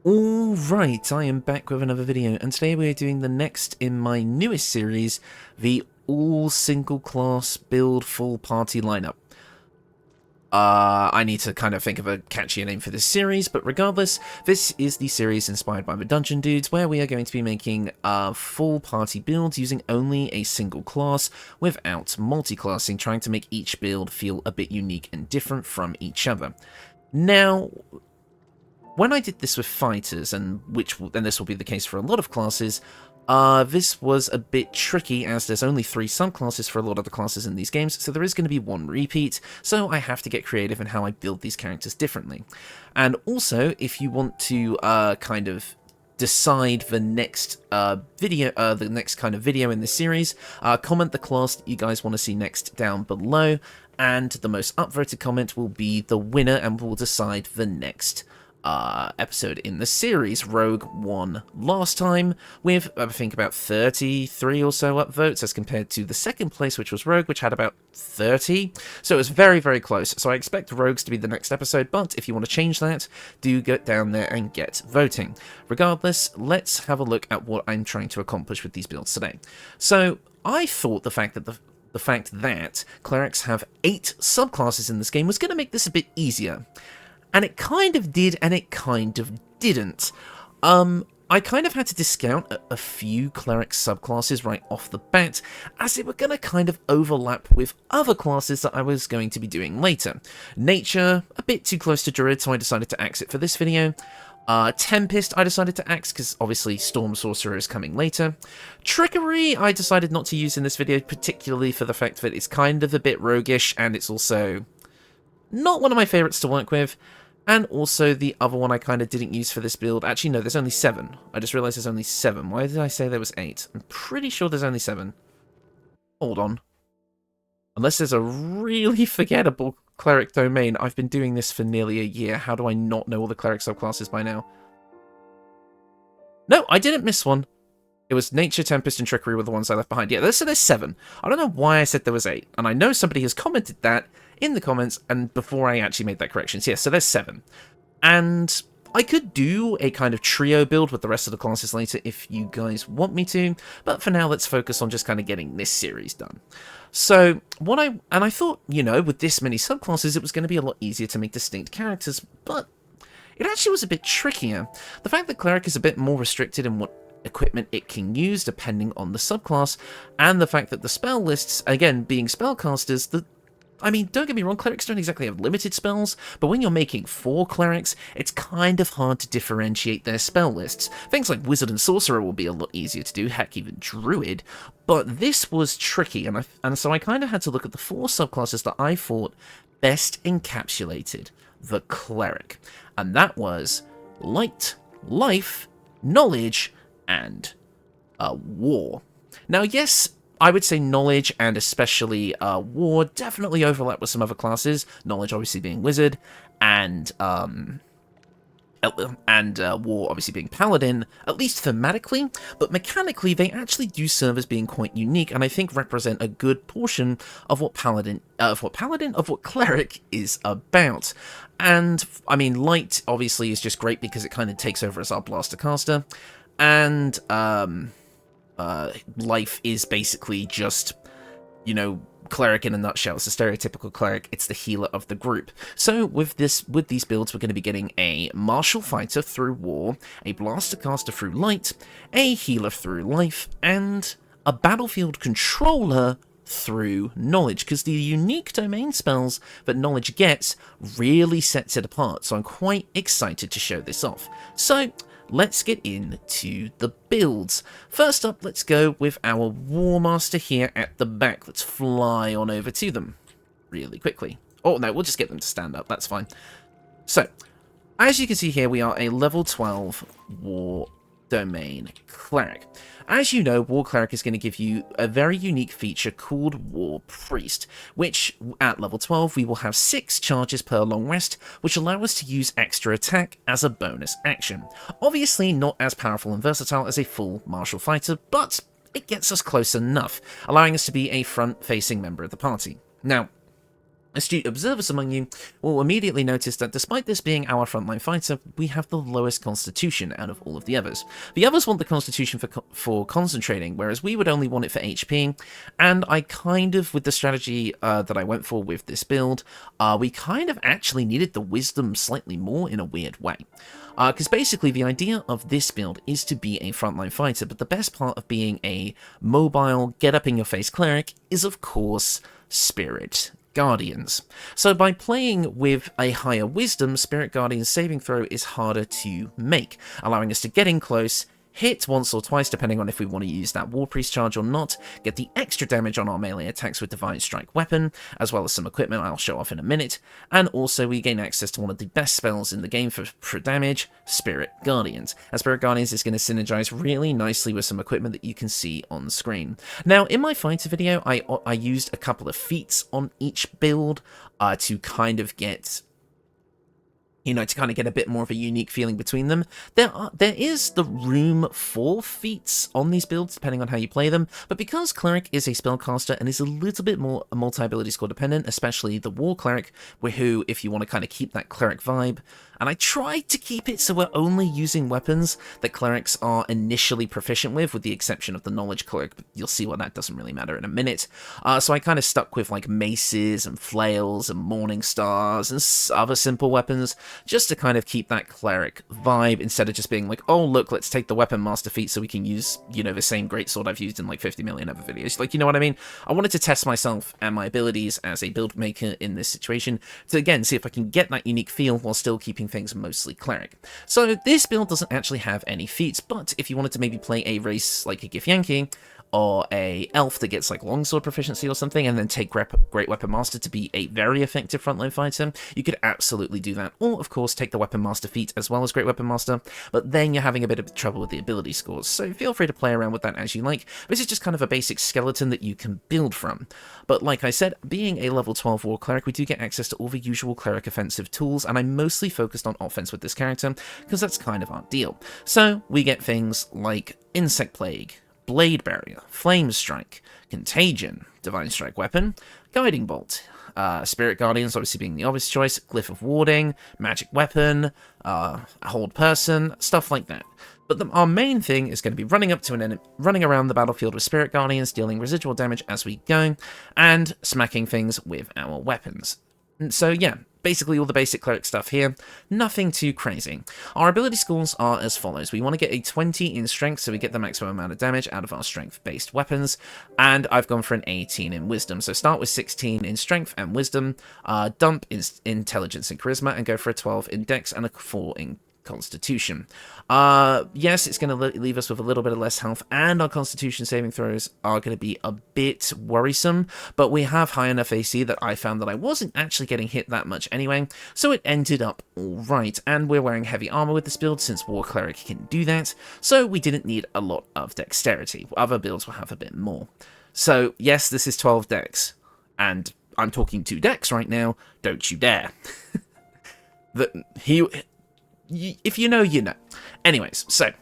Alright, I am back with another video, and today we're doing the next in my newest series, the all single class build full party lineup. I need to kind of think of a catchier name for this series, but regardless, this is the series inspired by the Dungeon Dudes, where we are going to be making full party builds using only a single class without multi-classing, trying to make each build feel a bit unique and different from each other. Now, when I did this with fighters, and this will be the case for a lot of classes, this was a bit tricky as there's only 3 subclasses for a lot of the classes in these games, so there is going to be one repeat, so I have to get creative in how I build these characters differently. And also, if you want to kind of decide the next the next kind of video in this series, comment the class that you guys want to see next down below, and the most upvoted comment will be the winner, and we'll decide the next episode in the series. Rogue won last time with, I think, about 33 or so upvotes as compared to the second place, which was Rogue, which had about 30. So it was very, very close. So I expect Rogues to be the next episode, but if you want to change that, do get down there and get voting. Regardless, let's have a look at what I'm trying to accomplish with these builds today. So I thought the fact that Clerics have 8 subclasses in this game was going to make this a bit easier. And it kind of did, and it kind of didn't. I kind of had to discount a few Cleric subclasses right off the bat, as they were going to kind of overlap with other classes that I was going to be doing later. Nature, a bit too close to Druid, so I decided to axe it for this video. Tempest, I decided to axe because obviously Storm Sorcerer is coming later. Trickery, I decided not to use in this video, particularly for the fact that it's kind of a bit roguish, and it's also not one of my favourites to work with. And also the other one I kind of didn't use for this build. Actually, no, there's only 7. I just realised there's only 7. Why did I say there was 8? I'm pretty sure there's only 7. Hold on. Unless there's a really forgettable Cleric domain. I've been doing this for nearly a year. How do I not know all the Cleric subclasses by now? No, I didn't miss one. It was Nature, Tempest, and Trickery were the ones I left behind. Yeah, so there's 7. I don't know why I said there was 8. And I know somebody has commented that in the comments, and before I actually made that correction. So yeah, so there's 7. And I could do a kind of trio build with the rest of the classes later if you guys want me to, but for now let's focus on just kind of getting this series done. So I thought, you know, with this many subclasses it was going to be a lot easier to make distinct characters, but it actually was a bit trickier. The fact that Cleric is a bit more restricted in what equipment it can use depending on the subclass, and the fact that the spell lists, again, being spellcasters, I mean, don't get me wrong, Clerics don't exactly have limited spells, but when you're making 4 Clerics, it's kind of hard to differentiate their spell lists. Things like Wizard and Sorcerer will be a lot easier to do, heck, even Druid, but this was tricky, and so I kind of had to look at the 4 subclasses that I thought best encapsulated the Cleric, and that was Light, Life, Knowledge, and War. Now, yes, I would say Knowledge and especially War definitely overlap with some other classes. Knowledge obviously being Wizard, and War obviously being Paladin, at least thematically, but mechanically they actually do serve as being quite unique, and I think represent a good portion of what Cleric is about. And I mean, Light obviously is just great because it kind of takes over as our Blaster caster, and Life is basically just, you know, Cleric in a nutshell. It's a stereotypical Cleric. It's the healer of the group. So with these builds, we're going to be getting a Martial Fighter through War, a Blaster Caster through Light, a Healer through Life, and a Battlefield Controller through Knowledge, because the unique domain spells that Knowledge gets really sets it apart. So I'm quite excited to show this off. So let's get into the builds. First up, let's go with our Warmaster here at the back. Let's fly on over to them really quickly. Oh, no, we'll just get them to stand up. That's fine. So, as you can see here, we are a level 12 War Domain Cleric. As you know, War Cleric is going to give you a very unique feature called War Priest, which at level 12 we will have 6 charges per long rest, which allow us to use extra attack as a bonus action. Obviously not as powerful and versatile as a full martial fighter, but it gets us close enough, allowing us to be a front-facing member of the party. Now, Astute observers among you will immediately notice that despite this being our frontline fighter, we have the lowest constitution out of all of the others. The others want the constitution for concentrating, whereas we would only want it for HP, and I kind of, with the strategy that I went for with this build, we kind of actually needed the wisdom slightly more in a weird way. Because basically the idea of this build is to be a frontline fighter, but the best part of being a mobile, get-up-in-your-face cleric is, of course, Spirit Guardians. So by playing with a higher wisdom, Spirit Guardian's saving throw is harder to make, allowing us to get in close, hit once or twice depending on if we want to use that War Priest charge or not, get the extra damage on our melee attacks with Divine Strike weapon, as well as some equipment I'll show off in a minute, and also we gain access to one of the best spells in the game for damage, Spirit Guardians. And Spirit Guardians is going to synergize really nicely with some equipment that you can see on screen. Now, in my fighter video, I used a couple of feats on each build to kind of get... to kind of get a bit more of a unique feeling between them. There is the room for feats on these builds, depending on how you play them, but because Cleric is a spellcaster and is a little bit more multi-ability score dependent, especially the War Cleric, who, if you want to kind of keep that Cleric vibe, and I tried to keep it so we're only using weapons that Clerics are initially proficient with the exception of the Knowledge Cleric, but you'll see why that doesn't really matter in a minute. So I kind of stuck with like maces and flails and morning stars and other simple weapons, just to kind of keep that Cleric vibe, instead of just being like, oh look, let's take the Weapon Master feat so we can use, the same greatsword I've used in like 50 million other videos. Like, you know what I mean? I wanted to test myself and my abilities as a build maker in this situation, to again, see if I can get that unique feel while still keeping things mostly Cleric. So this build doesn't actually have any feats, but if you wanted to maybe play a race like a Githyanki, or a elf that gets like longsword proficiency or something, and then take Great Weapon Master to be a very effective frontline fighter, you could absolutely do that. Or, of course, take the Weapon Master feat as well as Great Weapon Master, but then you're having a bit of trouble with the ability scores, so feel free to play around with that as you like. This is just kind of a basic skeleton that you can build from. But like I said, being a level 12 War Cleric, we do get access to all the usual Cleric offensive tools, and I'm mostly focused on offense with this character, because that's kind of our deal. So, we get things like Insect Plague, Blade Barrier, Flame Strike, Contagion, Divine Strike Weapon, Guiding Bolt, Spirit Guardians obviously being the obvious choice, Glyph of Warding, Magic Weapon, Hold Person, stuff like that. But our main thing is going to be running up to an enemy, running around the battlefield with Spirit Guardians, dealing residual damage as we go, and smacking things with our weapons. And so yeah, basically all the basic Cleric stuff here, nothing too crazy. Our ability scores are as follows. We want to get a 20 in strength, so we get the maximum amount of damage out of our strength-based weapons, and I've gone for an 18 in wisdom. So start with 16 in strength and wisdom, dump in intelligence and charisma, and go for a 12 in dex and a 4 in constitution. Yes, it's going to leave us with a little bit of less health, and our constitution saving throws are going to be a bit worrisome, but we have high enough AC that I found that I wasn't actually getting hit that much anyway, so it ended up alright. And we're wearing heavy armor with this build, since War Cleric can do that, so we didn't need a lot of dexterity. Other builds will have a bit more. So yes, this is 12 dex, and I'm talking 2 dex right now, don't you dare. If you know, you know. Anyways, so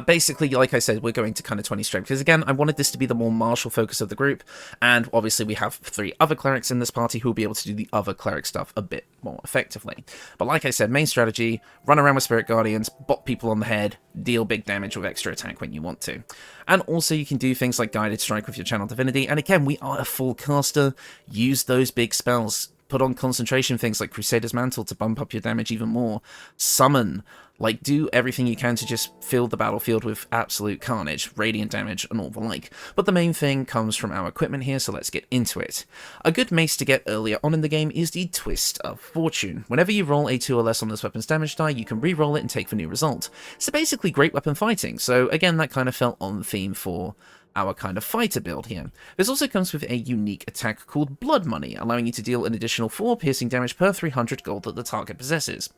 basically, like I said, we're going to kind of 20 strength, because again, I wanted this to be the more martial focus of the group, and obviously we have 3 other Clerics in this party who will be able to do the other Cleric stuff a bit more effectively. But like I said, main strategy, run around with Spirit Guardians, bop people on the head, deal big damage with extra attack when you want to. And also you can do things like Guided Strike with your Channel Divinity, and again, we are a full caster, use those big spells. Put on concentration things like Crusader's Mantle to bump up your damage even more. Summon. Like, do everything you can to just fill the battlefield with absolute carnage, radiant damage, and all the like. But the main thing comes from our equipment here, so let's get into it. A good mace to get earlier on in the game is the Twist of Fortune. Whenever you roll a 2 or less on this weapon's damage die, you can re-roll it and take the new result. So basically great weapon fighting, so again, that kind of felt on theme for our kind of fighter build here. This also comes with a unique attack called Blood Money, allowing you to deal an additional 4 piercing damage per 300 gold that the target possesses.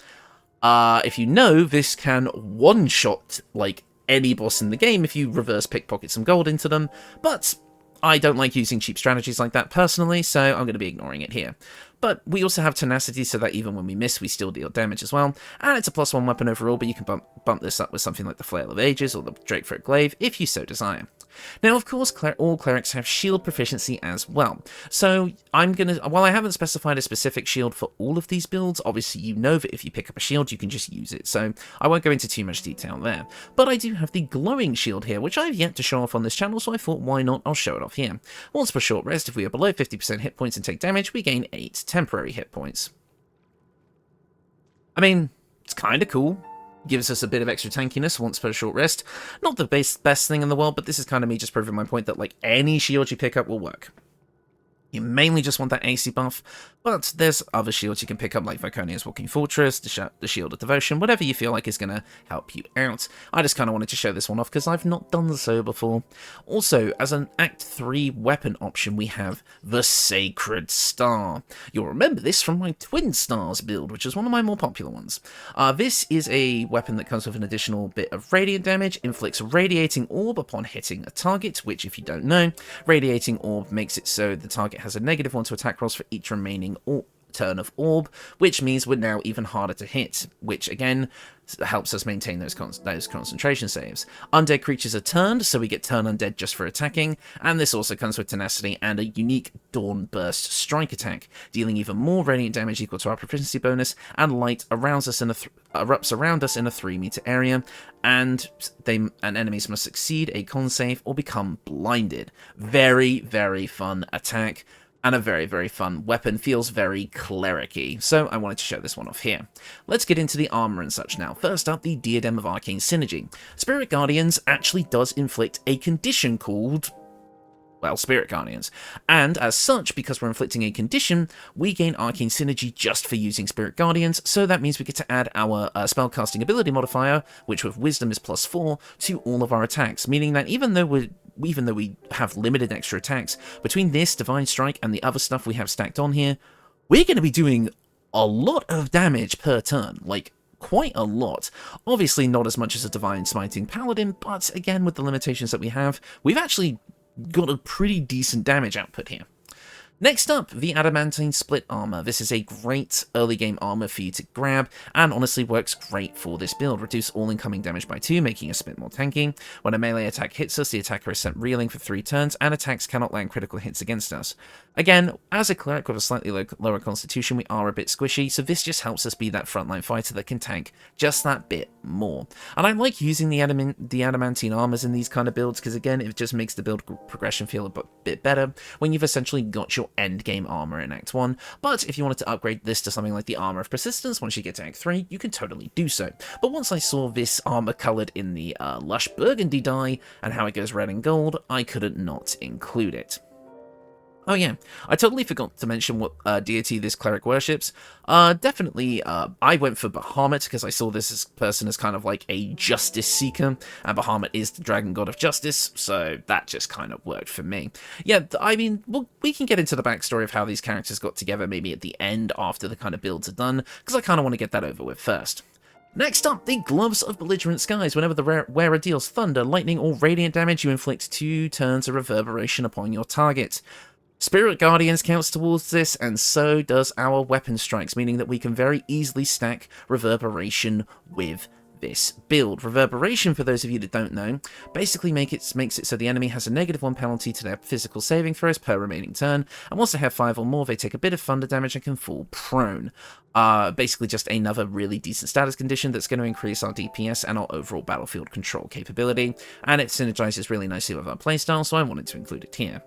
If you know, this can one-shot, like, any boss in the game if you reverse pickpocket some gold into them, but I don't like using cheap strategies like that personally, so I'm going to be ignoring it here. but we also have tenacity so that even when we miss, we still deal damage as well. And it's a +1 weapon overall, but you can bump this up with something like the Flail of Ages or the Drakethroat Glaive if you so desire. Now, of course, all clerics have shield proficiency as well. So while I haven't specified a specific shield for all of these builds, obviously you know that if you pick up a shield, you can just use it. So I won't go into too much detail there. But I do have the glowing shield here, which I've yet to show off on this channel, so I thought, why not? I'll show it off here. Once per short rest, if we are below 50% hit points and take damage, we gain 8 temporary hit points. I mean, it's kind of cool. Gives us a bit of extra tankiness once per short rest. Not the best thing in the world, but this is kind of me just proving my point that, like, any shield you pick up will work. You mainly just want that AC buff, but there's other shields you can pick up, like Viconia's Walking Fortress, the Shield of Devotion, whatever you feel like is going to help you out. I just kind of wanted to show this one off because I've not done so before. Also, as an Act 3 weapon option, we have the Sacred Star. You'll remember this from my Twin Stars build, which is one of my more popular ones. This is a weapon that comes with an additional bit of radiant damage, inflicts a radiating orb upon hitting a target, which, if you don't know, radiating orb makes it so the target has a -1 to attack rolls for each remaining turn of orb, which means we're now even harder to hit, which again helps us maintain those concentration saves. Undead creatures are turned, so we get turn undead just for attacking, and this also comes with tenacity and a unique Dawn Burst strike attack, dealing even more radiant damage equal to our proficiency bonus, and light erupts around us in a 3-meter area, and enemies must succeed a con save or become blinded. Very, very fun attack. And a very, very fun weapon. Feels very cleric-y, so I wanted to show this one off here. Let's get into the armor and such now. First up, the Diadem of Arcane Synergy. Spirit Guardians actually does inflict a condition called, well, Spirit Guardians. And as such, because we're inflicting a condition, we gain Arcane Synergy just for using Spirit Guardians, so that means we get to add our spellcasting ability modifier, which with Wisdom is +4, to all of our attacks, meaning that even though we have limited extra attacks, between this, Divine Strike, and the other stuff we have stacked on here, we're going to be doing a lot of damage per turn, like, quite a lot. Obviously not as much as a Divine Smiting Paladin, but again, with the limitations that we have, we've actually got a pretty decent damage output here. Next up, the Adamantine Split Armor. This is a great early game armor for you to grab, and honestly works great for this build. Reduce all incoming damage by 2, making us a bit more tanky. When a melee attack hits us, the attacker is sent reeling for 3 turns, and attacks cannot land critical hits against us. Again, as a cleric with a slightly lower constitution, we are a bit squishy, so this just helps us be that frontline fighter that can tank just that bit more. And I like using the adamantine armors in these kind of builds, because again, it just makes the build progression feel a bit better when you've essentially got your end game armor in Act 1, but if you wanted to upgrade this to something like the Armor of Persistence once you get to Act 3, you can totally do so. But once I saw this armor coloured in the lush burgundy dye, and how it goes red and gold, I couldn't not include it. Oh yeah, I totally forgot to mention what deity this cleric worships. Definitely, I went for Bahamut because I saw this person as kind of like a justice seeker, and Bahamut is the dragon god of justice, so that just kind of worked for me. Yeah, I mean, we can get into the backstory of how these characters got together maybe at the end after the kind of builds are done, because I kind of want to get that over with first. Next up, the Gloves of Belligerent Skies. Whenever the wearer deals thunder, lightning, or radiant damage, you inflict 2 turns of reverberation upon your target. Spirit Guardians counts towards this, and so does our weapon strikes, meaning that we can very easily stack Reverberation with this build. Reverberation, for those of you that don't know, basically makes it so the enemy has a -1 penalty to their physical saving throws per remaining turn, and once they have 5 or more, they take a bit of thunder damage and can fall prone. Basically just another really decent status condition that's going to increase our DPS and our overall battlefield control capability, and it synergizes really nicely with our playstyle, so I wanted to include it here.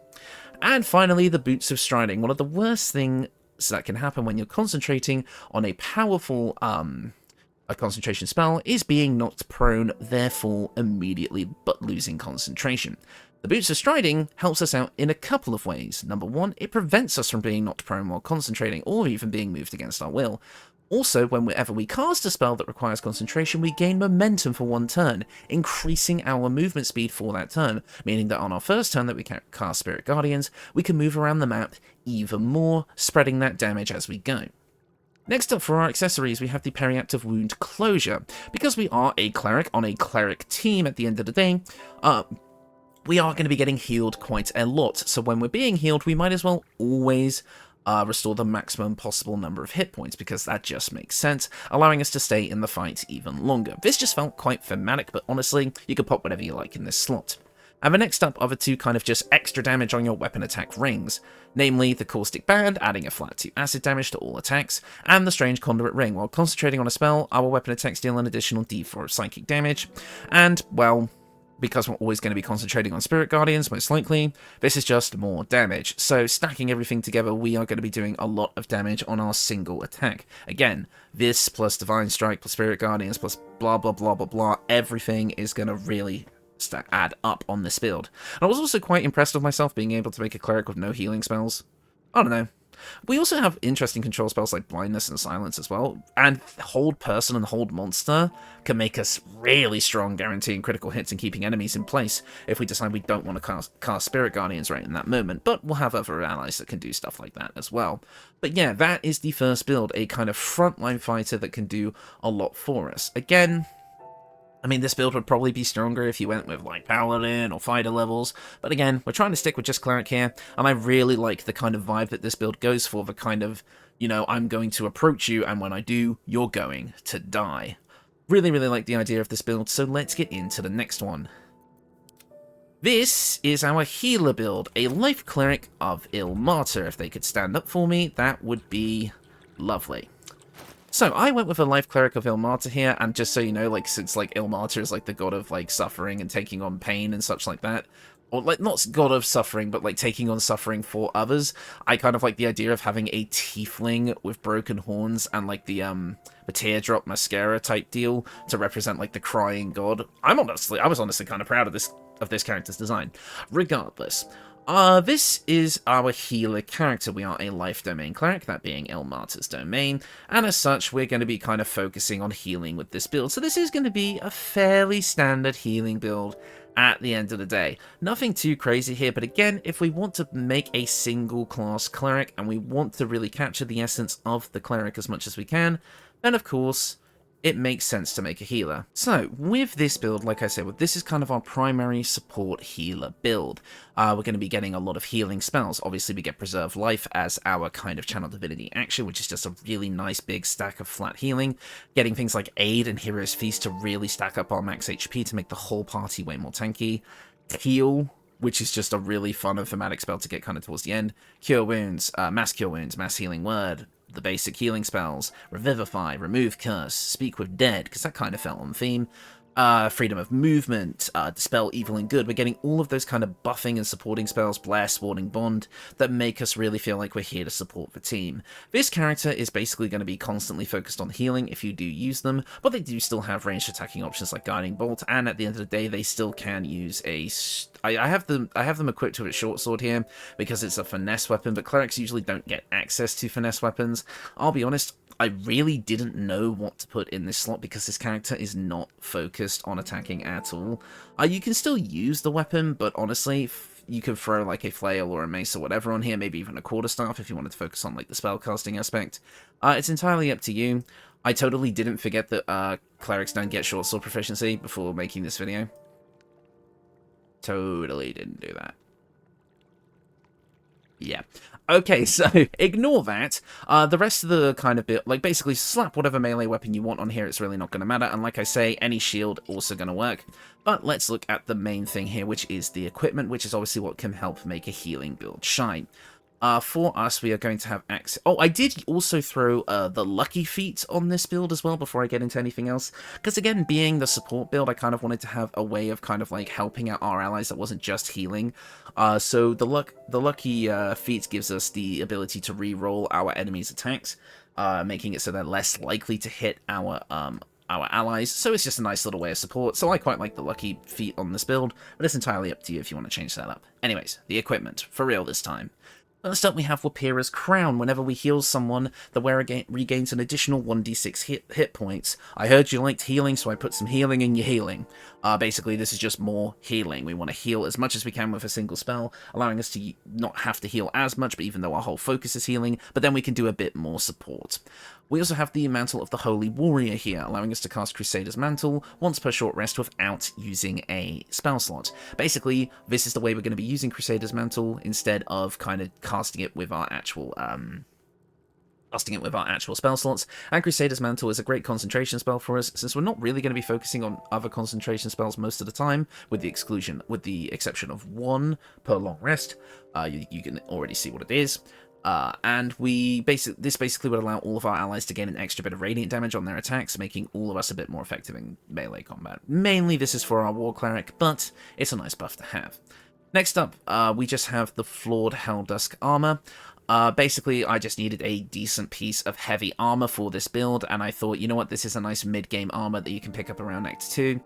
And finally, the Boots of Striding. One of the worst things that can happen when you're concentrating on a powerful a concentration spell is being knocked prone, therefore immediately but losing concentration. The Boots of Striding helps us out in a couple of ways. Number 1, it prevents us from being knocked prone while concentrating, or even being moved against our will. Also, whenever we cast a spell that requires concentration, we gain momentum for 1 turn, increasing our movement speed for that turn, meaning that on our first turn that we cast Spirit Guardians, we can move around the map even more, spreading that damage as we go. Next up for our accessories, we have the Periaptive Wound Closure. Because we are a cleric on a cleric team at the end of the day, we are going to be getting healed quite a lot, so when we're being healed, we might as well always restore the maximum possible number of hit points, because that just makes sense, allowing us to stay in the fight even longer. This just felt quite thematic, but honestly, you could pop whatever you like in this slot. And the next up are the two kind of just extra damage on your weapon attack rings, namely the Caustic Band, adding a flat 2 acid damage to all attacks, and the Strange Conduit Ring. While concentrating on a spell, our weapon attacks deal an additional d4 of psychic damage, and, well, because we're always going to be concentrating on Spirit Guardians, most likely, this is just more damage. So stacking everything together, we are going to be doing a lot of damage on our single attack. Again, this plus Divine Strike plus Spirit Guardians plus blah blah blah blah blah, everything is going to really add up on this build. And I was also quite impressed with myself being able to make a cleric with no healing spells. I don't know. We also have interesting control spells like Blindness and Silence as well, and Hold Person and Hold Monster can make us really strong, guaranteeing critical hits and keeping enemies in place if we decide we don't want to cast Spirit Guardians right in that moment, but we'll have other allies that can do stuff like that as well. But yeah, that is the first build, a kind of frontline fighter that can do a lot for us. Again, I mean, this build would probably be stronger if you went with, like, Paladin or Fighter levels, but again, we're trying to stick with just Cleric here, and I really like the kind of vibe that this build goes for, the kind of, you know, I'm going to approach you, and when I do, you're going to die. Really, really like the idea of this build, so let's get into the next one. This is our healer build, a Life Cleric of Ilmater. If they could stand up for me, that would be lovely. So, I went with a Life Cleric of Ilmater here, and just so you know, like, since, like, Ilmater is, like, the god of, like, suffering and taking on pain and such like that, or, like, not god of suffering, but, like, taking on suffering for others, I kind of like the idea of having a tiefling with broken horns and, like, the teardrop mascara type deal to represent, like, the crying god. I was honestly kind of proud of this character's design. Regardless, this is our healer character. We are a life domain cleric, that being Ilmater's domain, and as such, we're going to be kind of focusing on healing with this build. So this is going to be a fairly standard healing build at the end of the day. Nothing too crazy here, but again, if we want to make a single class cleric, and we want to really capture the essence of the cleric as much as we can, then of course, it makes sense to make a healer. So, with this build, like I said, this is kind of our primary support healer build. We're going to be getting a lot of healing spells. Obviously, we get Preserve Life as our kind of Channel Divinity action, which is just a really nice big stack of flat healing. Getting things like Aid and Hero's Feast to really stack up our max HP to make the whole party way more tanky. Heal, which is just a really fun and thematic spell to get kind of towards the end. Cure Wounds, Mass Cure Wounds, Mass Healing Word, the basic healing spells, Revivify, Remove Curse, Speak with Dead, because that kind of fell on theme, Freedom of Movement, Dispel Evil and Good. We're getting all of those kind of buffing and supporting spells, Bless, Warding Bond, that make us really feel like we're here to support the team. This character is basically going to be constantly focused on healing if you do use them, but they do still have ranged attacking options like Guiding Bolt, and at the end of the day, they still can use a... I have them equipped with a short sword here because it's a finesse weapon, but clerics usually don't get access to finesse weapons. I'll be honest, I really didn't know what to put in this slot because this character is not focused on attacking at all. You can still use the weapon, but honestly, you could throw like a flail or a mace or whatever on here, maybe even a quarterstaff if you wanted to focus on like the spellcasting aspect. It's entirely up to you. I totally didn't forget that clerics don't get short sword proficiency before making this video. Totally didn't do that. Yeah. Okay, so ignore that. The rest of the kind of bit, like basically slap whatever melee weapon you want on here, it's really not going to matter. And like I say, any shield also going to work. But let's look at the main thing here, which is the equipment, which is obviously what can help make a healing build shine. For us, we are going to have access... Oh, I did also throw the Lucky Feat on this build as well before I get into anything else. Because again, being the support build, I kind of wanted to have a way of kind of like helping out our allies that wasn't just healing. So the Lucky Feat gives us the ability to re-roll our enemies' attacks, making it so they're less likely to hit our allies, so it's just a nice little way of support. So I quite like the Lucky Feat on this build, but it's entirely up to you if you want to change that up. Anyways, the equipment, for real this time. First up, we have Warpira's Crown. Whenever we heal someone, the wearer regains an additional 1d6 hit points. I heard you liked healing, so I put some healing in your healing. Basically, this is just more healing. We want to heal as much as we can with a single spell, allowing us to not have to heal as much, but even though our whole focus is healing, but then we can do a bit more support. We also have the Mantle of the Holy Warrior here, allowing us to cast Crusader's Mantle once per short rest without using a spell slot. Basically, this is the way we're going to be using Crusader's Mantle instead of kind of casting it with our actual spell slots. And Crusader's Mantle is a great concentration spell for us, since we're not really going to be focusing on other concentration spells most of the time, with the exception of one per long rest. You can already see what it is. And this basically would allow all of our allies to gain an extra bit of radiant damage on their attacks, making all of us a bit more effective in melee combat. Mainly this is for our War Cleric, but it's a nice buff to have. Next up, we just have the Flawed Helldusk Armour. Basically, I just needed a decent piece of heavy armor for this build, and I thought, you know what, this is a nice mid-game armor that you can pick up around Act 2,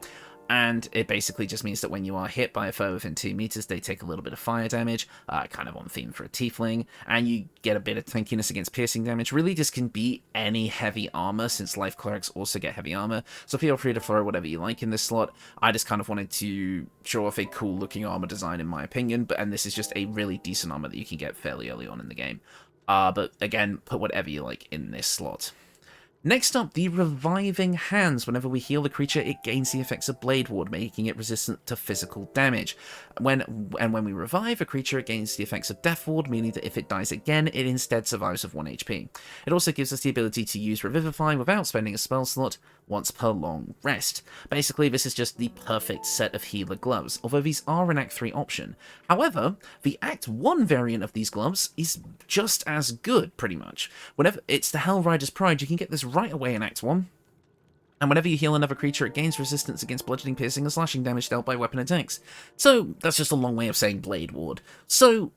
and it basically just means that when you are hit by a foe within 2 meters, they take a little bit of fire damage, kind of on theme for a tiefling, and you get a bit of tankiness against piercing damage. Really, this can be any heavy armor, since life clerics also get heavy armor, so feel free to throw whatever you like in this slot. I just kind of wanted to show off a cool looking armor design in my opinion, and this is just a really decent armor that you can get fairly early on in the game. But again, put whatever you like in this slot. Next up, the Reviving Hands. Whenever we heal the creature, it gains the effects of Blade Ward, making it resistant to physical damage. When we revive a creature, it gains the effects of Death Ward, meaning that if it dies again, it instead survives with 1 HP. It also gives us the ability to use Revivify without spending a spell slot once per long rest. Basically, this is just the perfect set of healer gloves, although these are an Act 3 option. However, the Act 1 variant of these gloves is just as good, pretty much. Whenever it's the Hellrider's Pride, you can get this right away in Act 1. And whenever you heal another creature, it gains resistance against bludgeoning, piercing, and slashing damage dealt by weapon attacks. So, that's just a long way of saying Blade Ward. So,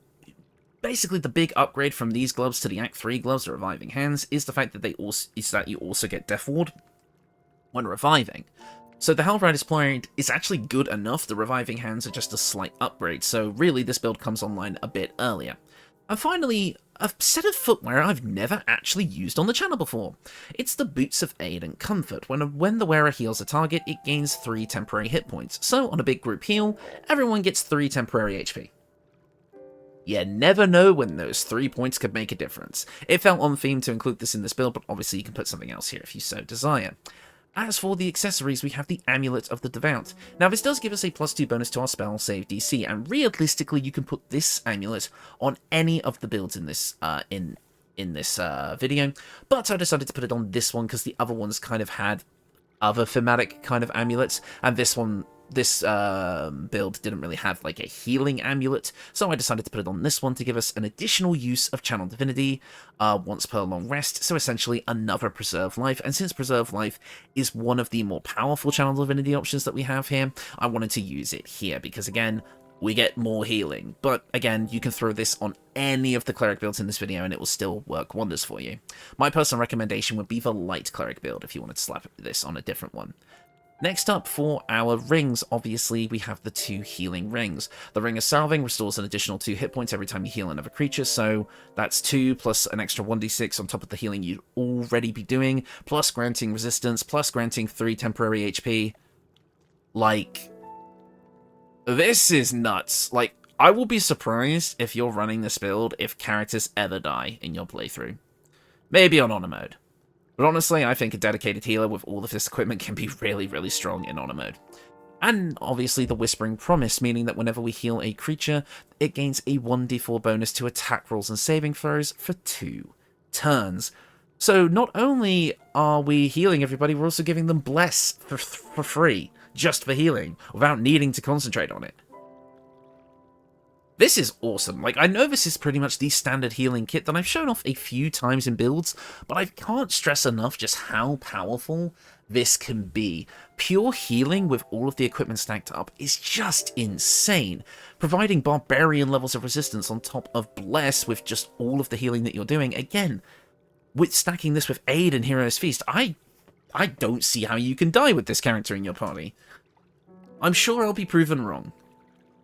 basically, the big upgrade from these gloves to the Act 3 gloves, the Reviving Hands, is the fact that you also get Death Ward when reviving. So the Hellrider's Pride is actually good enough. The Reviving Hands are just a slight upgrade, so really this build comes online a bit earlier. And finally, a set of footwear I've never actually used on the channel before. It's the Boots of Aid and Comfort. When the wearer heals a target, it gains 3 temporary hit points. So on a big group heal, everyone gets 3 temporary HP. You never know when those 3 points could make a difference. It felt on theme to include this in this build, but obviously you can put something else here if you so desire. As for the accessories, we have the Amulet of the Devout. Now, this does give us a +2 bonus to our spell save DC, and realistically, you can put this amulet on any of the builds in this video, but I decided to put it on this one because the other ones kind of had other thematic kind of amulets, and this build didn't really have like a healing amulet, so I decided to put it on this one to give us an additional use of Channel Divinity once per long rest, so essentially another Preserve Life. And since Preserve Life is one of the more powerful Channel Divinity options that we have here, I wanted to use it here because, again, we get more healing. But again, you can throw this on any of the Cleric builds in this video and it will still work wonders for you. My personal recommendation would be the Light Cleric build if you wanted to slap this on a different one. Next up, for our rings, obviously we have the 2 healing rings. The Ring of Salving restores an additional 2 hit points every time you heal another creature, so that's 2 plus an extra 1d6 on top of the healing you'd already be doing, plus granting resistance, plus granting 3 temporary HP. Like, this is nuts. Like, I will be surprised if you're running this build if characters ever die in your playthrough. Maybe on Honor Mode. But honestly, I think a dedicated healer with all of this equipment can be really, really strong in Honor Mode. And obviously the Whispering Promise, meaning that whenever we heal a creature, it gains a 1d4 bonus to attack rolls and saving throws for 2 turns. So not only are we healing everybody, we're also giving them Bless for free, just for healing, without needing to concentrate on it. This is awesome. Like, I know this is pretty much the standard healing kit that I've shown off a few times in builds, but I can't stress enough just how powerful this can be. Pure healing with all of the equipment stacked up is just insane. Providing barbarian levels of resistance on top of Bless with just all of the healing that you're doing. Again, with stacking this with Aid and Hero's Feast, I don't see how you can die with this character in your party. I'm sure I'll be proven wrong.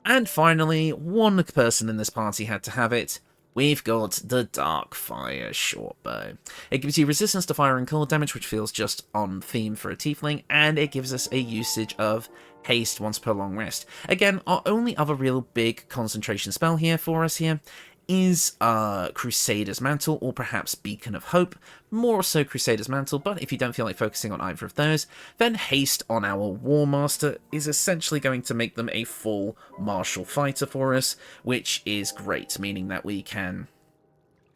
And finally, one person in this party had to have it. We've got the Darkfire Shortbow. It gives you resistance to fire and cold damage, which feels just on theme for a tiefling, and it gives us a usage of haste once per long rest. Again, our only other real big concentration spell here for us here is Crusader's Mantle, or perhaps Beacon of Hope, more so Crusader's Mantle, but if you don't feel like focusing on either of those, then Haste on our Warmaster is essentially going to make them a full martial fighter for us, which is great, meaning that we can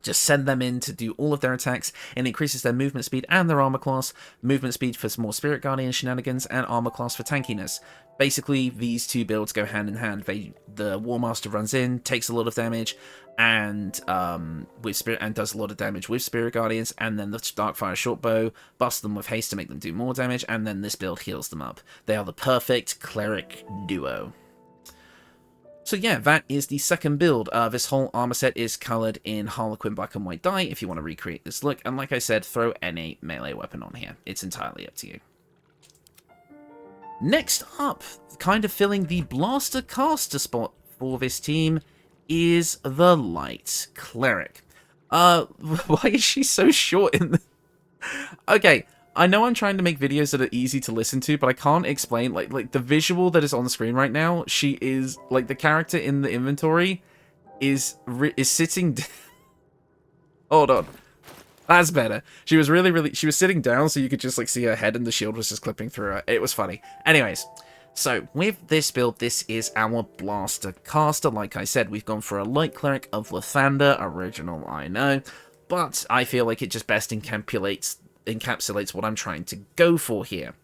just send them in to do all of their attacks, and increases their movement speed and their armor class. Movement speed for more Spirit Guardian shenanigans, and armor class for tankiness. Basically, these two builds go hand in hand. The Warmaster runs in, takes a lot of damage, and does a lot of damage with Spirit Guardians, and then the Darkfire Shortbow busts them with haste to make them do more damage, and then this build heals them up. They are the perfect Cleric duo. So yeah, that is the second build. This whole armor set is coloured in Harlequin black and white dye if you want to recreate this look. And like I said, throw any melee weapon on here. It's entirely up to you. Next up, kind of filling the Blaster caster spot for this team, is the Light Cleric. Why is she so short in the... Okay, I know I'm trying to make videos that are easy to listen to, but I can't explain, like the visual that is on the screen right now, she is, like, the character in the inventory is sitting... Hold on. That's better. She was she was sitting down, so you could just, like, see her head and the shield was just clipping through her. It was funny. Anyways, so with this build, this is our Blaster caster. Like I said, we've gone for a Light Cleric of Lathander, original, I know, but I feel like it just best encapsulates what I'm trying to go for here.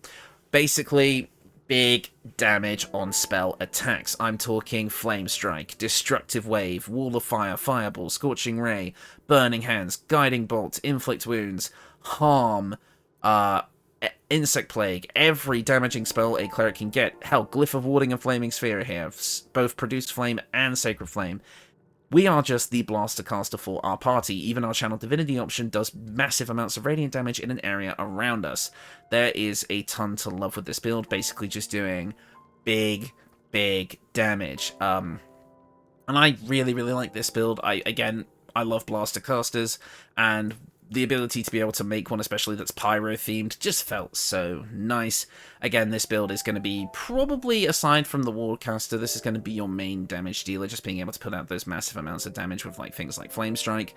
Basically, big damage on spell attacks. I'm talking Flame Strike, Destructive Wave, Wall of Fire, Fireball, Scorching Ray, Burning Hands, Guiding Bolt, Inflict Wounds, Harm, Insect Plague, every damaging spell a cleric can get. Hell, Glyph of Warding and Flaming Sphere here, both Produced Flame and Sacred Flame. We are just the Blaster caster for our party. Even our Channel Divinity option does massive amounts of radiant damage in an area around us. There is a ton to love with this build, basically just doing big damage. And I really like this build. I love Blaster casters, and the ability to be able to make one, especially that's pyro-themed, just felt so nice. Again, this build is going to be probably, aside from the Warcaster, this is going to be your main damage dealer, just being able to put out those massive amounts of damage with like things like Flame Strike.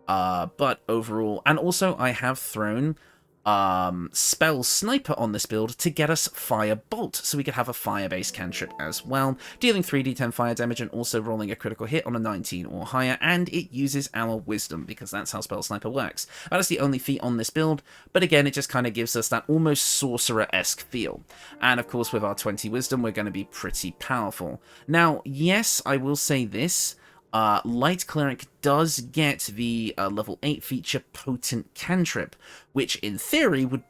But overall, and also I have thrown Spell Sniper on this build to get us Firebolt, so we could have a fire-based cantrip as well, dealing 3d10 fire damage and also rolling a critical hit on a 19 or higher, and it uses our Wisdom, because that's how Spell Sniper works. That is the only feat on this build, but again, it just kind of gives us that almost Sorcerer-esque feel. And of course, with our 20 Wisdom, we're going to be pretty powerful. Now, yes, I will say this, Light Cleric does get the level 8 feature Potent Cantrip, which in theory would...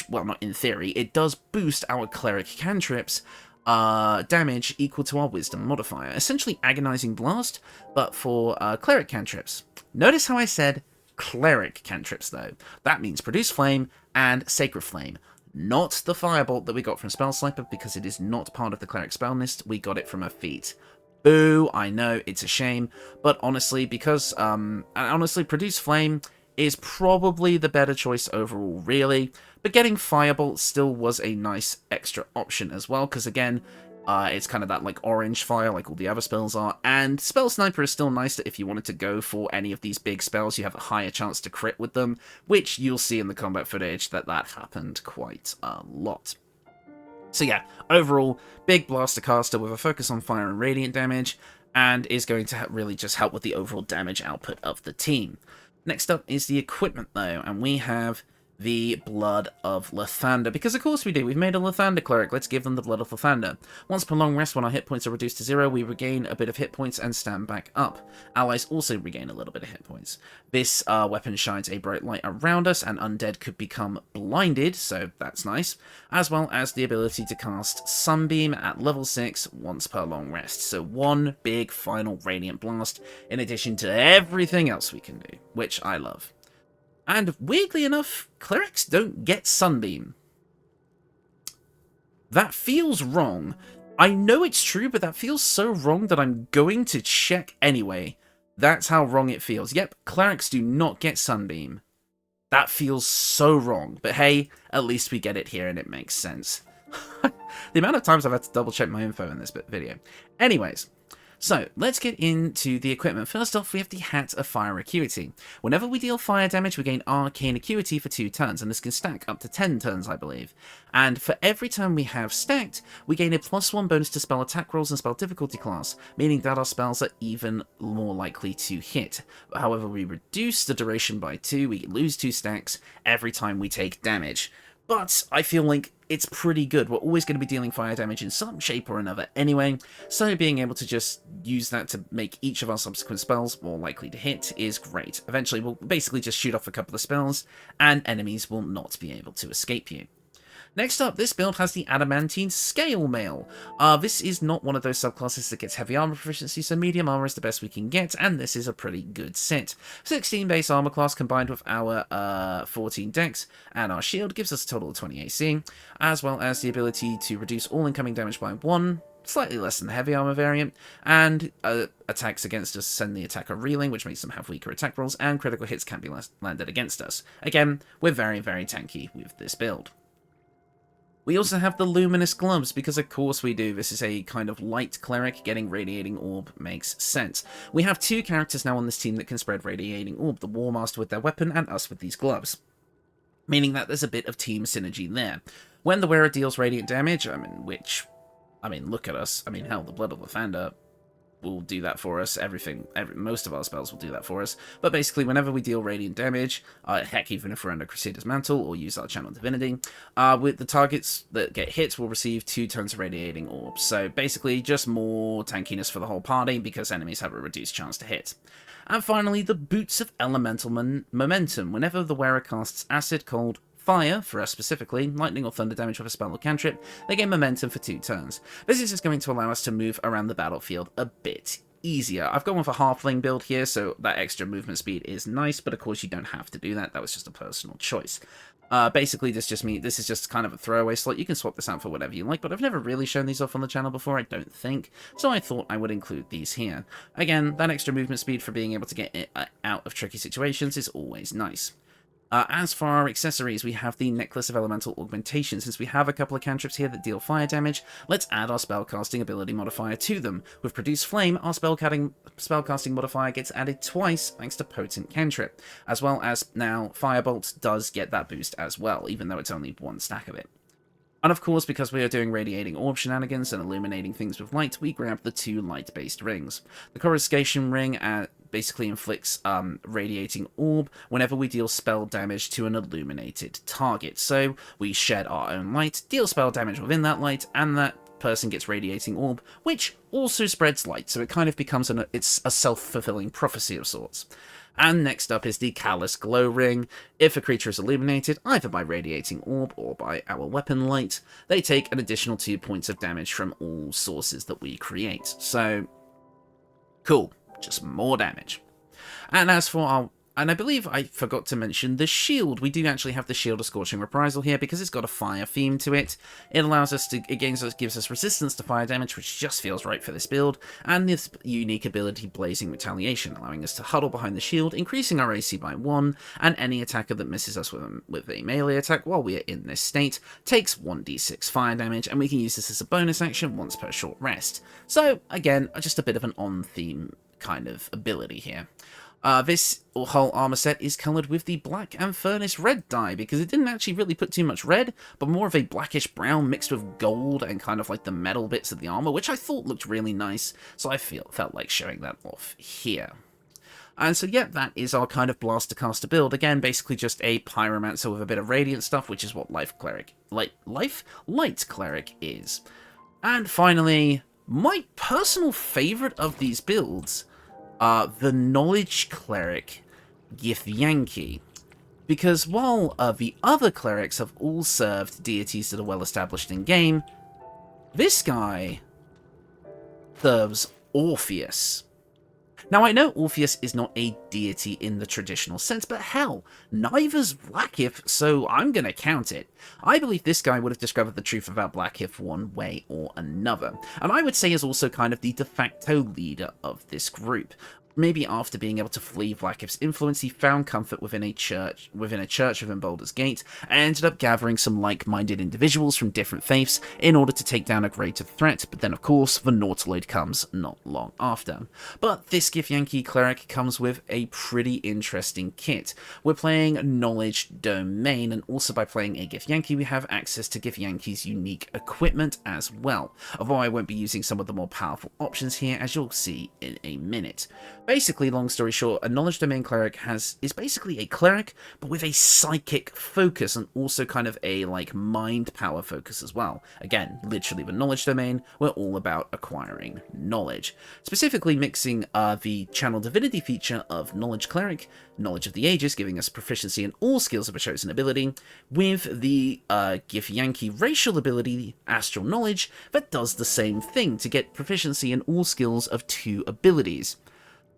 well, not in theory, it does boost our Cleric cantrips damage equal to our Wisdom modifier. Essentially Agonizing Blast, but for Cleric cantrips. Notice how I said Cleric cantrips, though. That means Produce Flame and Sacred Flame. Not the Firebolt that we got from Spell Sniper, because it is not part of the Cleric spell list. We got it from a feat. Boo, I know, it's a shame, but honestly, because, Produce Flame is probably the better choice overall, really, but getting Firebolt still was a nice extra option as well, because again, it's kind of that, like, orange fire, like all the other spells are, and Spell Sniper is still nice that if you wanted to go for any of these big spells, you have a higher chance to crit with them, which you'll see in the combat footage that happened quite a lot. So yeah, overall, big Blaster caster with a focus on fire and radiant damage, and is going to really just help with the overall damage output of the team. Next up is the equipment, though, and we have the Blood of Lathander, because of course we do. We've made a Lathander cleric, let's give them the Blood of Lathander. Once per long rest, when our hit points are reduced to 0, we regain a bit of hit points and stand back up. Allies also regain a little bit of hit points. This weapon shines a bright light around us, and undead could become blinded, so that's nice, as well as the ability to cast Sunbeam at level 6 once per long rest. So one big final Radiant Blast, in addition to everything else we can do, which I love. And weirdly enough, clerics don't get Sunbeam. That feels wrong. I know it's true, but that feels so wrong that I'm going to check anyway. That's how wrong it feels. Yep, clerics do not get Sunbeam. That feels so wrong. But hey, at least we get it here and it makes sense. The amount of times I've had to double check my info in this video. Anyways, So, let's get into the equipment. First off, we have the Hat of Fire Acuity. Whenever we deal fire damage, we gain Arcane Acuity for 2 turns, and this can stack up to 10 turns, I believe. And for every turn we have stacked, we gain a +1 bonus to spell attack rolls and spell difficulty class, meaning that our spells are even more likely to hit. However, we reduce the duration by 2, we lose 2 stacks every time we take damage. But I feel like it's pretty good. We're always going to be dealing fire damage in some shape or another anyway, so being able to just use that to make each of our subsequent spells more likely to hit is great. Eventually, we'll basically just shoot off a couple of spells, and enemies will not be able to escape you. Next up, this build has the Adamantine Scale Mail. This is not one of those subclasses that gets heavy armor proficiency, so medium armor is the best we can get, and this is a pretty good set. 16 base armor class combined with our 14 dex, and our shield gives us a total of 20 AC, as well as the ability to reduce all incoming damage by 1, slightly less than the heavy armor variant, and attacks against us send the attacker reeling, which makes them have weaker attack rolls, and critical hits can be landed against us. Again, we're very, very tanky with this build. We also have the Luminous Gloves, because of course we do. This is a kind of light cleric. Getting Radiating Orb makes sense. We have 2 characters now on this team that can spread Radiating Orb, the Warmaster with their weapon and us with these gloves, meaning that there's a bit of team synergy there. When the wearer deals radiant damage, look at us. Hell, the Blood of Lathander will do that for us. Most of our spells will do that for us. But basically, whenever we deal radiant damage, heck, even if we're under Crusader's Mantle or use our Channel Divinity, with the targets that get hit will receive 2 turns of Radiating Orbs. So basically, just more tankiness for the whole party because enemies have a reduced chance to hit. And finally, the Boots of Elemental Momentum. Whenever the wearer casts Acid, Cold, Fire, for us specifically, lightning or thunder damage with a spell or cantrip, they gain momentum for 2 turns. This is just going to allow us to move around the battlefield a bit easier. I've gone with a halfling build here, so that extra movement speed is nice, but of course you don't have to do that. That was just a personal choice. Basically, this is just kind of a throwaway slot. You can swap this out for whatever you like, but I've never really shown these off on the channel before, I don't think, so I thought I would include these here. Again, that extra movement speed for being able to get out of tricky situations is always nice. As for our accessories, we have the Necklace of Elemental Augmentation. Since we have a couple of cantrips here that deal fire damage, let's add our spellcasting ability modifier to them. With Produce Flame, our spellcasting modifier gets added twice thanks to Potent Cantrip, as well as now Firebolt does get that boost as well, even though it's only 1 stack of it. And of course, because we are doing Radiating Orb shenanigans and illuminating things with light, we grab the 2 light-based rings. The Coruscation Ring basically inflicts Radiating Orb whenever we deal spell damage to an illuminated target. So we shed our own light, deal spell damage within that light, and that person gets Radiating Orb, which also spreads light, so it kind of becomes it's a self-fulfilling prophecy of sorts. And next up is the Callous Glow Ring. If a creature is illuminated, either by Radiating Orb or by our weapon light, they take an additional 2 points of damage from all sources that we create. So, cool. Just more damage. And as for our... And I believe I forgot to mention the shield. We do actually have the Shield of Scorching Reprisal here because it's got a fire theme to it. It allows us to, gives us resistance to fire damage, which just feels right for this build, and this unique ability Blazing Retaliation, allowing us to huddle behind the shield, increasing our AC by 1, and any attacker that misses us with a melee attack while we are in this state takes 1d6 fire damage, and we can use this as a bonus action once per short rest. So, again, just a bit of an on-theme kind of ability here. This whole armor set is coloured with the Black and Furnace Red dye, because it didn't actually really put too much red, but more of a blackish brown mixed with gold and kind of like the metal bits of the armor, which I thought looked really nice, so I felt like showing that off here. And so yeah, that is our kind of Blaster Caster build. Again, basically just a Pyromancer with a bit of Radiant stuff, which is what Light Cleric is. And finally, my personal favourite of these builds, the Knowledge Cleric Githyanki. Because while the other clerics have all served deities that are well established in game, this guy serves Orpheus. Now, I know Orpheus is not a deity in the traditional sense, but hell, neither's Blackith, so I'm gonna count it. I believe this guy would have discovered the truth about Blackith one way or another, and I would say is also kind of the de facto leader of this group. maybe after being able to flee Vlaakith's influence, he found comfort within a church within Baldur's Gate, and ended up gathering some like-minded individuals from different faiths in order to take down a greater threat, but then of course the Nautiloid comes not long after. But this Githyanki Cleric comes with a pretty interesting kit. We're playing Knowledge Domain, and also by playing a Githyanki we have access to Githyanki's unique equipment as well, although I won't be using some of the more powerful options here, as you'll see in a minute. Basically, long story short, a Knowledge Domain Cleric is basically a Cleric, but with a psychic focus, and also kind of a, like, mind power focus as well. Again, literally the Knowledge Domain, we're all about acquiring knowledge. Specifically mixing the Channel Divinity feature of Knowledge Cleric, Knowledge of the Ages, giving us proficiency in all skills of a chosen ability, with the Githyanki racial ability, Astral Knowledge, that does the same thing to get proficiency in all skills of 2 abilities.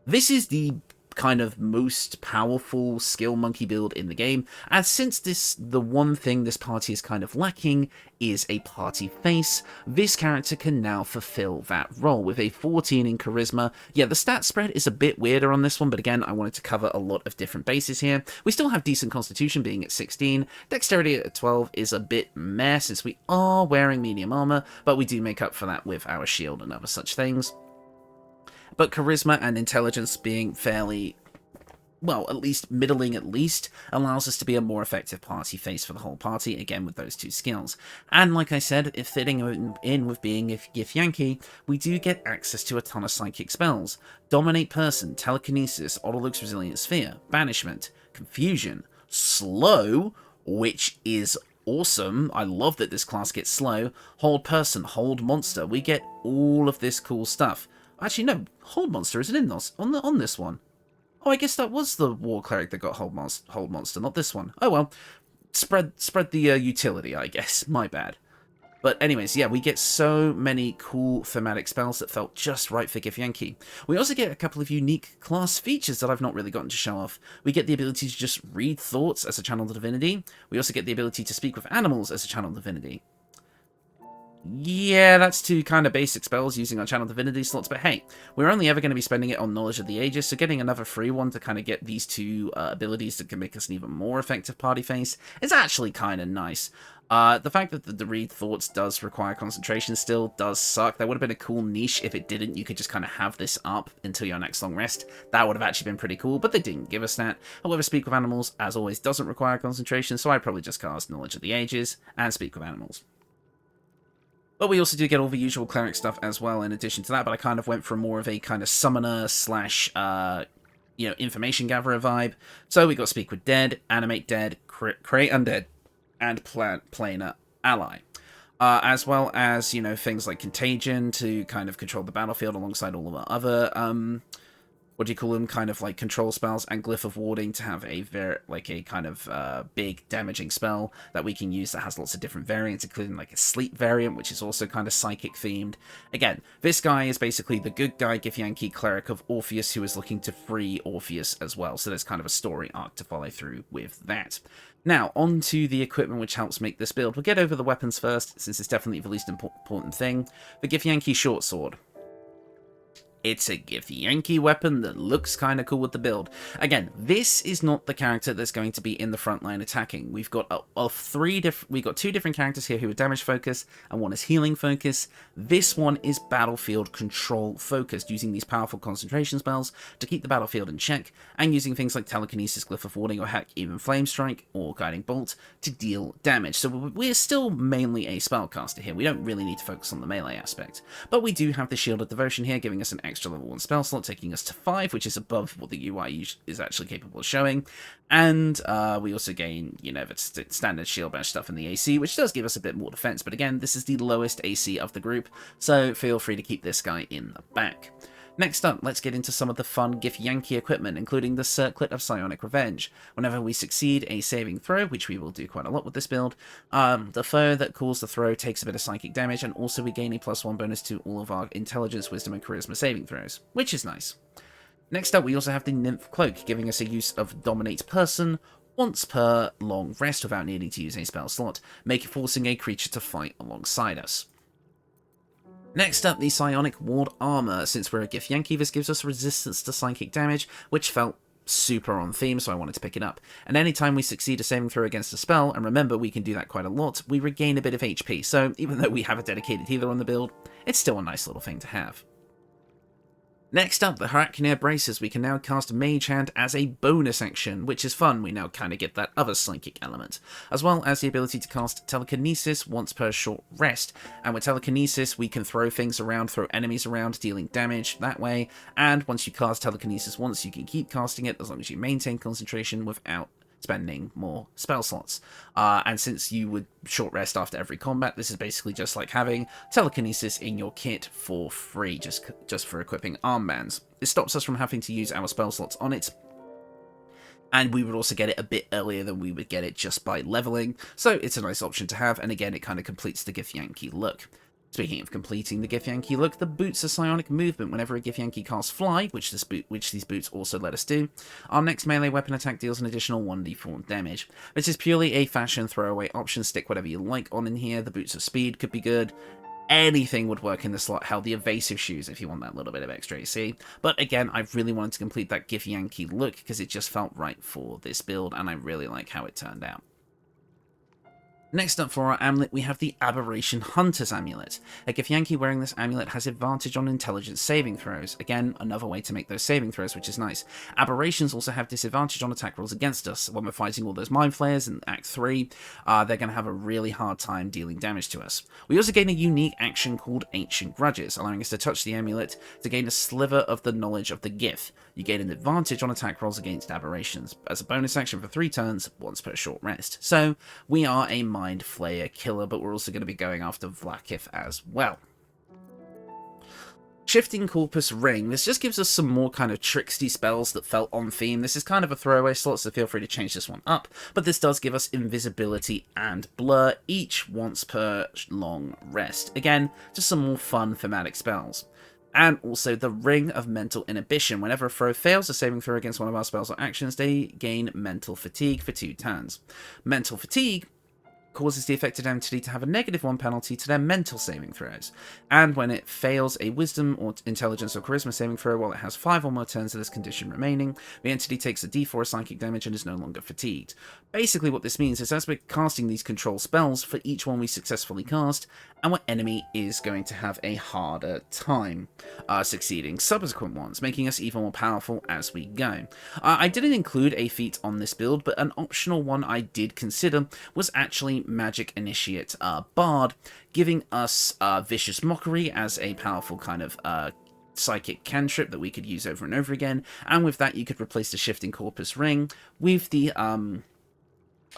This is the kind of most powerful skill monkey build in the game, and since the one thing this party is kind of lacking is a party face, this character can now fulfill that role with a 14 in charisma. Yeah, the stat spread is a bit weirder on this one, but again, I wanted to cover a lot of different bases here. We still have decent constitution being at 16, dexterity at 12 is a bit meh since we are wearing medium armor, but we do make up for that with our shield and other such things. But charisma and intelligence being fairly, well, at least middling allows us to be a more effective party face for the whole party, again with those 2 skills. And like I said, if fitting in with being a Githyanki, we do get access to a ton of psychic spells. Dominate Person, Telekinesis, Autolux Resilient Sphere, Banishment, Confusion, Slow, which is awesome. I love that this class gets slow. Hold Person, Hold Monster. We get all of this cool stuff. Actually, no, Hold Monster isn't in this, on this one. Oh, I guess that was the War Cleric that got Hold Monster, not this one. Oh well, spread the utility, I guess. My bad. But anyways, yeah, we get so many cool thematic spells that felt just right for Githyanki. We also get a couple of unique class features that I've not really gotten to show off. We get the ability to just read thoughts as a channel divinity. We also get the ability to speak with animals as a channel divinity. Yeah, that's 2 kind of basic spells using our Channel Divinity slots, but hey, we're only ever going to be spending it on Knowledge of the Ages, so getting another free one to kind of get these 2 abilities that can make us an even more effective party face is actually kind of nice. The fact that the read thoughts does require concentration still does suck. That would have been a cool niche if it didn't. You could just kind of have this up until your next long rest. That would have actually been pretty cool, but they didn't give us that. However, Speak with Animals, as always, doesn't require concentration, so I'd probably just cast Knowledge of the Ages and Speak with Animals. But we also do get all the usual cleric stuff as well in addition to that, but I kind of went for more of a kind of summoner slash, information gatherer vibe. So we got Speak with Dead, Animate Dead, Create Undead, and Planar Ally. As well as, things like Contagion to kind of control the battlefield alongside all of our other, kind of like control spells, and Glyph of Warding to have a kind of big damaging spell that we can use that has lots of different variants, including like a sleep variant, which is also kind of psychic themed. Again, this guy is basically the good guy Githyanki Cleric of Orpheus who is looking to free Orpheus as well, so there's kind of a story arc to follow through with that. Now, on to the equipment which helps make this build. We'll get over the weapons first, since it's definitely the least important thing. The Githyanki Short Sword. It's a Githyanki weapon that looks kind of cool with the build. Again, this is not the character that's going to be in the front line attacking. We've got two different characters here who are damage focused, and one is healing focused. This one is battlefield control focused, using these powerful concentration spells to keep the battlefield in check, and using things like Telekinesis, Glyph of Warding, or heck, even Flame Strike or Guiding Bolt to deal damage. So we're still mainly a spellcaster here. We don't really need to focus on the melee aspect. But we do have the Shield of Devotion here, giving us an extra level 1 spell slot, taking us to 5, which is above what the UI is actually capable of showing. And we also gain, the standard shield bash stuff in the AC, which does give us a bit more defense. But again, this is the lowest AC of the group, so feel free to keep this guy in the back. Next up, let's get into some of the fun Githyanki equipment, including the Circlet of Psionic Revenge. Whenever we succeed a saving throw, which we will do quite a lot with this build, the foe that calls the throw takes a bit of psychic damage, and also we gain a +1 bonus to all of our Intelligence, Wisdom, and Charisma saving throws, which is nice. Next up, we also have the Nymph Cloak, giving us a use of Dominate Person once per long rest without needing to use a spell slot, forcing a creature to fight alongside us. Next up, the Psionic Ward Armour. Since we're a Githyanki, this gives us resistance to psychic damage, which felt super on theme, so I wanted to pick it up. And anytime we succeed a saving throw against a spell, and remember we can do that quite a lot, we regain a bit of HP, so even though we have a dedicated healer on the build, it's still a nice little thing to have. Next up, the Haraknir Braces. We can now cast Mage Hand as a bonus action, which is fun. We now kind of get that other psychic element, as well as the ability to cast Telekinesis once per short rest. And with Telekinesis, we can throw things around, throw enemies around, dealing damage that way. And once you cast Telekinesis once, you can keep casting it as long as you maintain concentration without spending more spell slots. And since you would short rest after every combat, this is basically just like having telekinesis in your kit for free, just for equipping armbands. It stops us from having to use our spell slots on it, and we would also get it a bit earlier than we would get it just by leveling, so it's a nice option to have, and again, it kind of completes the Githyanki look. Speaking of completing the Githyanki look, the boots are psionic movement. Whenever a Githyanki casts Fly, which these boots also let us do, our next melee weapon attack deals an additional 1d4 damage. This is purely a fashion throwaway option. Stick whatever you like on in here. The boots of speed could be good. Anything would work in the slot. Hell, the evasive shoes if you want that little bit of extra AC. But again, I really wanted to complete that Githyanki look because it just felt right for this build, and I really like how it turned out. Next up for our amulet, we have the Aberration Hunter's Amulet. A Githyanki wearing this amulet has advantage on intelligence saving throws. Again, another way to make those saving throws, which is nice. Aberrations also have disadvantage on attack rolls against us. When we're fighting all those Mind Flayers in Act 3, they're going to have a really hard time dealing damage to us. We also gain a unique action called Ancient Grudges, allowing us to touch the amulet to gain a sliver of the knowledge of the Gith. You gain an advantage on attack rolls against aberrations, as a bonus action for 3 turns, once per short rest. So, we are a Mind Flayer killer, but we're also going to be going after Vlaakith as well. Shifting Corpus Ring. This just gives us some more kind of tricksty spells that felt on theme. This is kind of a throwaway slot, so feel free to change this one up. But this does give us Invisibility and Blur, each once per long rest. Again, just some more fun thematic spells. And also the Ring of Mental Inhibition. Whenever a foe fails a saving throw against one of our spells or actions, they gain Mental Fatigue for 2 turns. Mental Fatigue causes the affected entity to have a -1 penalty to their mental saving throws, and when it fails a wisdom or intelligence or charisma saving throw while it has 5 or more turns of this condition remaining, the entity takes a d4 psychic damage and is no longer fatigued. Basically what this means is as we're casting these control spells, for each one we successfully cast, our enemy is going to have a harder time succeeding subsequent ones, making us even more powerful as we go. I didn't include a feat on this build, but an optional one I did consider was actually Magic Initiate Bard, giving us Vicious Mockery as a powerful kind of psychic cantrip that we could use over and over again, and with that you could replace the Shifting Corpus Ring with the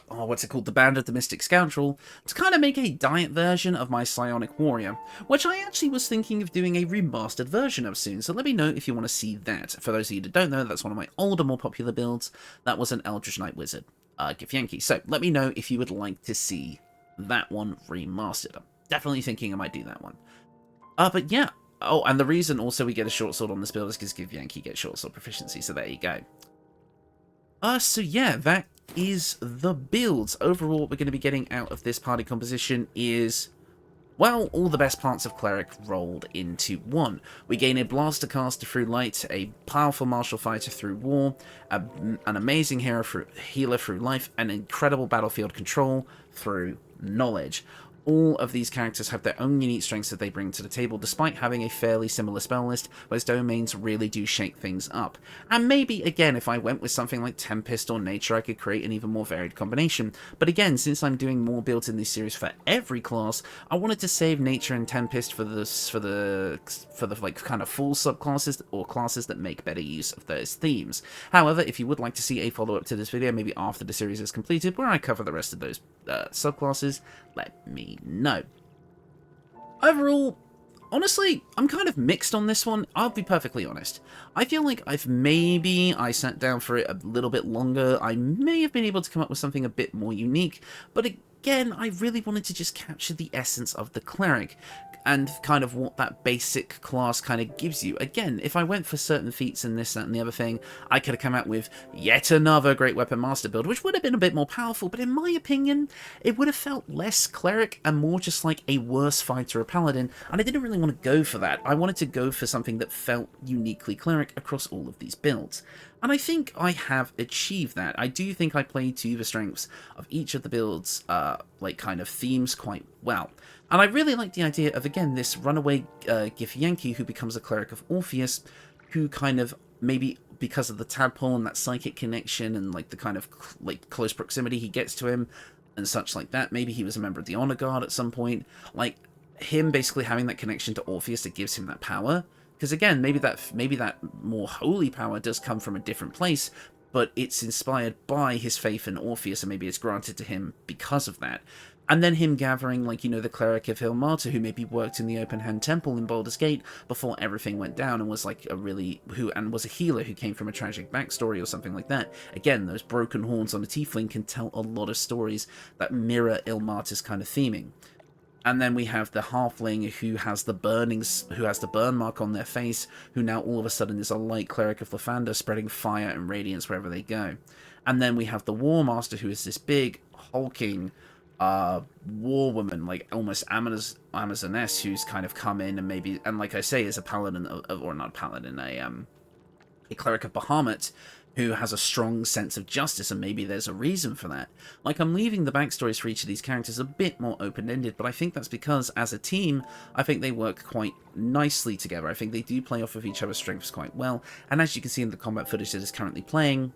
the Band of the Mystic Scoundrel, to kind of make a diet version of my Psionic Warrior, which I actually was thinking of doing a remastered version of soon, so let me know if you want to see that. For those of you that don't know, that's one of my older, more popular builds. That was an Eldritch Knight Wizard, Githyanki, so let me know if you would like to see that one remastered. I'm definitely thinking I might do that one. But yeah, oh, and the reason also we get a short sword on this build is because Githyanki gets short sword proficiency, so there you go. So yeah, that is the builds. Overall, what we're going to be getting out of this party composition is, well, all the best parts of Cleric rolled into one. We gain a Blaster Caster through Light, a powerful Martial Fighter through War, an amazing Healer through Life, and incredible Battlefield Control through Knowledge. All of these characters have their own unique strengths that they bring to the table, despite having a fairly similar spell list, whereas domains really do shake things up. And maybe, again, if I went with something like Tempest or Nature, I could create an even more varied combination. But again, since I'm doing more builds in this series for every class, I wanted to save Nature and Tempest for the like kind of full subclasses or classes that make better use of those themes. However, if you would like to see a follow-up to this video, maybe after the series is completed, where I cover the rest of those subclasses, let me know. Overall, honestly, I'm kind of mixed on this one. I'll be perfectly honest. I feel like I sat down for it a little bit longer. I may have been able to come up with something a bit more unique, but again, I really wanted to just capture the essence of the Cleric. and kind of what that basic class kind of gives you. Again, if I went for certain feats and this, that, and the other thing, I could have come out with yet another Great Weapon Master build, which would have been a bit more powerful, but in my opinion, it would have felt less Cleric and more just like a worse fighter or Paladin, and I didn't really want to go for that. I wanted to go for something that felt uniquely Cleric across all of these builds. And I think I have achieved that. I do think I played to the strengths of each of the builds, like, kind of themes quite well. And I really like the idea of, again, this runaway Githyanki who becomes a Cleric of Orpheus, who kind of, maybe because of the tadpole and that psychic connection and, like, the kind of, like, close proximity he gets to him and such like that, maybe he was a member of the Honor Guard at some point, like, him basically having that connection to Orpheus that gives him that power. Because again, maybe that more holy power does come from a different place, but it's inspired by his faith in Orpheus, and maybe it's granted to him because of that. And then him gathering, like, you know, the Cleric of Ilmater, who maybe worked in the Open Hand Temple in Baldur's Gate before everything went down, and was like was a healer who came from a tragic backstory or something like that. Again, those broken horns on a tiefling can tell a lot of stories that mirror Ilmater's kind of theming. And then we have the halfling who has the burn mark on their face, who now all of a sudden is a light cleric of Lathander, spreading fire and radiance wherever they go. And then we have the Warmaster, who is this big, hulking war woman, like almost Amazoness, who's kind of come in and maybe, and like I say, is a paladin, or not paladin, a cleric of Bahamut, who has a strong sense of justice, and maybe there's a reason for that. Like, I'm leaving the backstories for each of these characters a bit more open-ended, but I think that's because, as a team, I think they work quite nicely together. I think they do play off of each other's strengths quite well, and as you can see in the combat footage that is currently playing,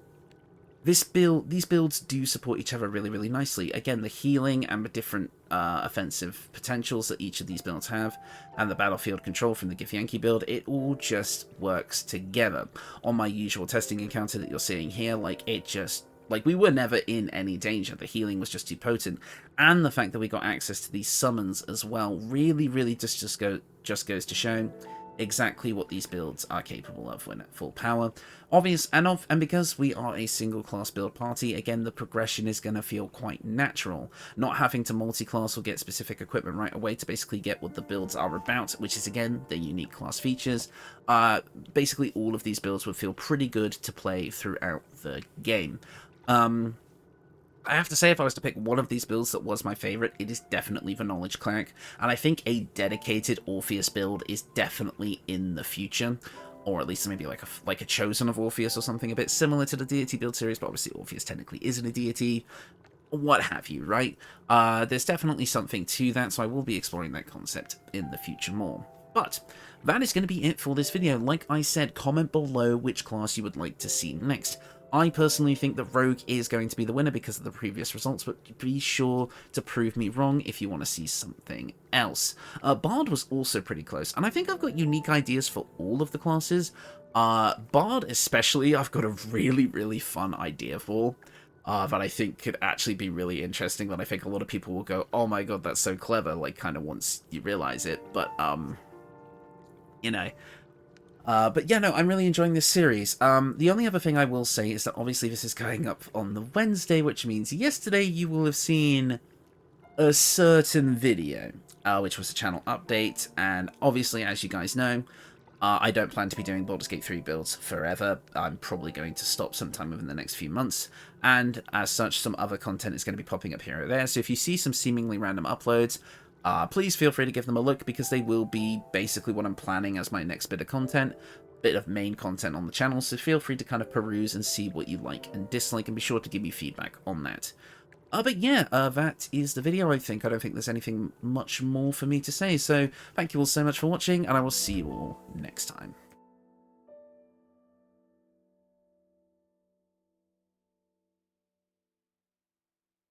these builds do support each other really, really nicely. Again, the healing and the different offensive potentials that each of these builds have, and the battlefield control from the Githyanki build, it all just works together. On my usual testing encounter that you're seeing here, like, it just, like, we were never in any danger. The healing was just too potent, and the fact that we got access to these summons as well really, really just goes to show exactly what these builds are capable of when at full power. Obvious, and because we are a single class build party, again, the progression is going to feel quite natural. Not having to multi-class or get specific equipment right away to basically get what the builds are about, which is, again, their unique class features. Basically, all of these builds would feel pretty good to play throughout the game. I have to say, if I was to pick one of these builds that was my favourite, it is definitely the Knowledge Cleric, and I think a dedicated Orpheus build is definitely in the future, or at least maybe like a Chosen of Orpheus or something a bit similar to the deity build series, but obviously Orpheus technically isn't a deity, what have you, right? There's definitely something to that, so I will be exploring that concept in the future more. But that is going to be it for this video. Like I said, comment below which class you would like to see next. I personally think that Rogue is going to be the winner because of the previous results, but be sure to prove me wrong if you want to see something else. Bard was also pretty close, and I think I've got unique ideas for all of the classes. Bard especially, I've got a really, really fun idea for, that I think could actually be really interesting, that I think a lot of people will go, oh my god, that's so clever, like, kind of once you realize it, but, you know. But yeah, no, I'm really enjoying this series. The only other thing I will say is that obviously this is going up on the Wednesday, which means yesterday you will have seen a certain video, which was a channel update, and obviously, as you guys know, I don't plan to be doing Baldur's Gate 3 builds forever. I'm probably going to stop sometime within the next few months, and as such, some other content is going to be popping up here or there, so if you see some seemingly random uploads, please feel free to give them a look, because they will be basically what I'm planning as my next bit of content, bit of main content on the channel, so feel free to kind of peruse and see what you like and dislike, and be sure to give me feedback on that. But yeah, that is the video, I think. I don't think there's anything much more for me to say, so thank you all so much for watching, and I will see you all next time.